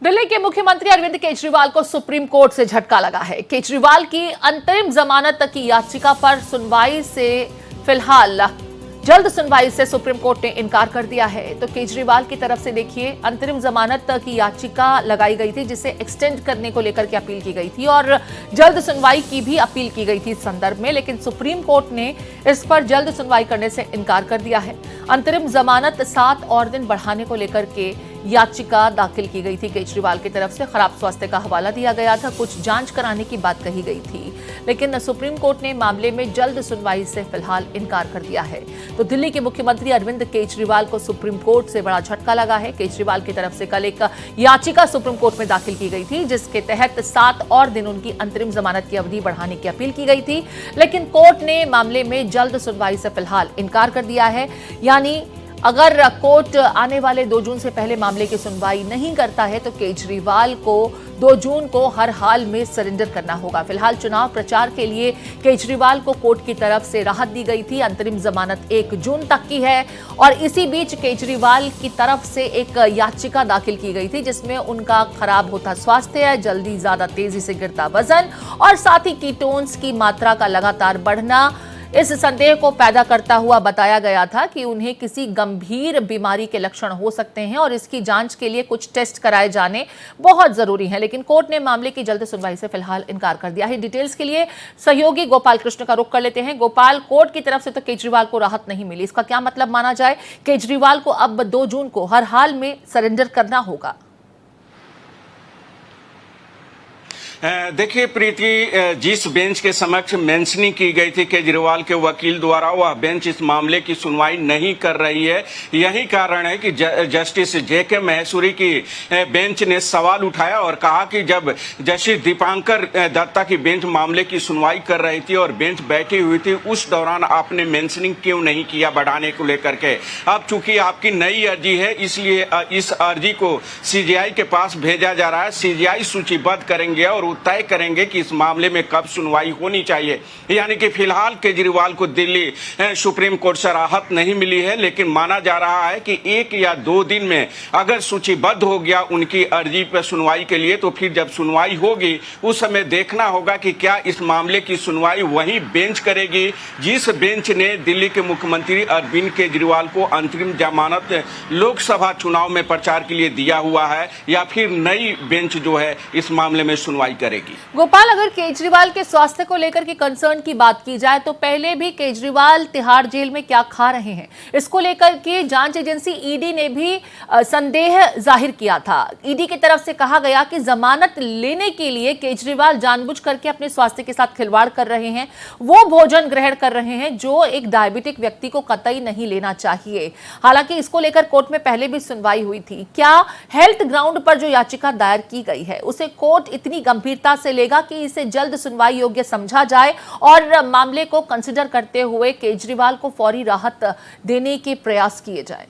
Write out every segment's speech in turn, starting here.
दिल्ली के मुख्यमंत्री अरविंद केजरीवाल को सुप्रीम कोर्ट से झटका लगा है। केजरीवाल की अंतरिम जमानत तक की याचिका पर सुनवाई से फिलहाल जल्द सुनवाई से सुप्रीम कोर्ट ने इनकार कर दिया है। तो केजरीवाल की तरफ से देखिए, अंतरिम जमानत तक की याचिका लगाई गई थी जिसे एक्सटेंड करने को लेकर के अपील की गई थी और जल्द सुनवाई की भी अपील की गई थी इस संदर्भ में, लेकिन सुप्रीम कोर्ट ने इस पर जल्द सुनवाई करने से इनकार कर दिया है। अंतरिम जमानत 7 और दिन बढ़ाने को लेकर के याचिका दाखिल की गई थी केजरीवाल की तरफ से। खराब स्वास्थ्य का हवाला दिया गया था, कुछ जांच कराने की बात कही गई थी, लेकिन सुप्रीम कोर्ट ने मामले में जल्द सुनवाई से फिलहाल इनकार कर दिया है। तो दिल्ली के मुख्यमंत्री अरविंद केजरीवाल को सुप्रीम कोर्ट से बड़ा झटका लगा है। केजरीवाल की तरफ से कल एक याचिका सुप्रीम कोर्ट में दाखिल की गई थी जिसके तहत 7 और दिन उनकी अंतरिम जमानत की अवधि बढ़ाने की अपील की गई थी, लेकिन कोर्ट ने मामले में जल्द सुनवाई से फिलहाल इनकार कर दिया है। यानी अगर कोर्ट आने वाले 2 जून से पहले मामले की सुनवाई नहीं करता है तो केजरीवाल को 2 जून को हर हाल में सरेंडर करना होगा। फिलहाल चुनाव प्रचार के लिए केजरीवाल को कोर्ट की तरफ से राहत दी गई थी। अंतरिम जमानत 1 जून तक की है और इसी बीच केजरीवाल की तरफ से एक याचिका दाखिल की गई थी जिसमें उनका खराब होता स्वास्थ्य है, जल्दी ज्यादा तेजी से गिरता वजन और साथ ही कीटोन्स की मात्रा का लगातार बढ़ना इस संदेह को पैदा करता हुआ बताया गया था कि उन्हें किसी गंभीर बीमारी के लक्षण हो सकते हैं और इसकी जांच के लिए कुछ टेस्ट कराए जाने बहुत जरूरी हैं, लेकिन कोर्ट ने मामले की जल्द सुनवाई से फिलहाल इनकार कर दिया है। डिटेल्स के लिए सहयोगी गोपाल कृष्ण का रुख कर लेते हैं। गोपाल, कोर्ट की तरफ से तो केजरीवाल को राहत नहीं मिली, इसका क्या मतलब माना जाए? केजरीवाल को अब 2 जून को हर हाल में सरेंडर करना होगा। देखिए प्रीति, जिस बेंच के समक्ष मेंशनिंग की गई थी केजरीवाल के वकील द्वारा, वह बेंच इस मामले की सुनवाई नहीं कर रही है। यही कारण है कि जस्टिस जेके महेश्वरी की बेंच ने सवाल उठाया और कहा कि जब जस्टिस दीपांकर दत्ता की बेंच मामले की सुनवाई कर रही थी और बेंच बैठी हुई थी, उस दौरान आपने मेंशनिंग क्यों नहीं किया बढ़ाने को लेकर के। अब चूंकि आपकी नई अर्जी है, इसलिए इस अर्जी को सीजीआई के पास भेजा जा रहा है। सीजीआई सूचीबद्ध करेंगे और तय करेंगे कि इस मामले में कब सुनवाई होनी चाहिए। यानी कि फिलहाल केजरीवाल को दिल्ली सुप्रीम कोर्ट से राहत नहीं मिली है, लेकिन माना जा रहा है कि 1 या 2 दिन में अगर सूचीबद्ध हो गया उनकी अर्जी पर सुनवाई के लिए, तो फिर जब सुनवाई होगी उस समय देखना होगा कि क्या इस मामले की सुनवाई वही बेंच करेगी जिस बेंच ने दिल्ली के मुख्यमंत्री अरविंद केजरीवाल को अंतरिम जमानत लोकसभा चुनाव में प्रचार के लिए दिया हुआ है, या फिर नई बेंच जो है इस मामले में सुनवाई करेगी। गोपाल, अगर केजरीवाल के स्वास्थ्य को लेकर के कंसर्न की बात की जाए तो पहले भी केजरीवाल तिहाड़ जेल में क्या खा रहे हैं, इसको लेकर के जांच एजेंसी ईडी ने भी संदेह जाहिर किया था। ईडी की तरफ से कहा गया कि जमानत लेने के लिए केजरीवाल जानबूझ करके अपने स्वास्थ्य के साथ खिलवाड़ कर रहे हैं, वो भोजन ग्रहण कर रहे हैं जो एक डायबिटिक व्यक्ति को कतई नहीं लेना चाहिए। हालांकि इसको लेकर कोर्ट में पहले भी सुनवाई हुई थी। क्या हेल्थ ग्राउंड पर जो याचिका दायर की गई है उसे कोर्ट इतनी गंभीरता से लेगा कि इसे जल्द सुनवाई योग्य समझा जाए और मामले को कंसीडर करते हुए केजरीवाल को फौरी राहत देने के प्रयास किए जाए?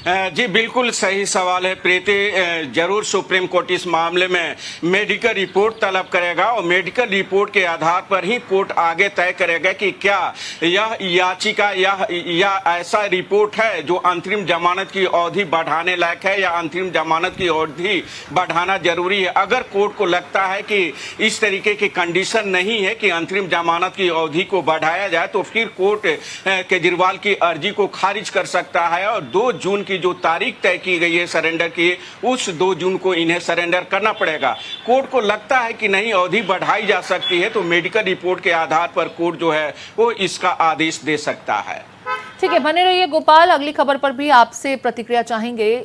जी बिल्कुल सही सवाल है प्रीति। जरूर सुप्रीम कोर्ट इस मामले में मेडिकल रिपोर्ट तलब करेगा और मेडिकल रिपोर्ट के आधार पर ही कोर्ट आगे तय करेगा कि क्या यह याचिका या ऐसा रिपोर्ट है जो अंतरिम जमानत की अवधि बढ़ाने लायक है या अंतरिम जमानत की अवधि बढ़ाना जरूरी है। अगर कोर्ट को लगता है कि इस तरीके की कंडीशन नहीं है कि अंतरिम जमानत की अवधि को बढ़ाया जाए, तो फिर कोर्ट केजरीवाल की अर्जी को खारिज कर सकता है और 2 जून की जो तारीख तय की गई है सरेंडर की, उस 2 जून को इन्हें सरेंडर करना पड़ेगा। कोर्ट को लगता है कि नहीं अवधि बढ़ाई जा सकती है तो मेडिकल रिपोर्ट के आधार पर कोर्ट जो है वो इसका आदेश दे सकता है। ठीक है, बने रहिए गोपाल, अगली खबर पर भी आपसे प्रतिक्रिया चाहेंगे।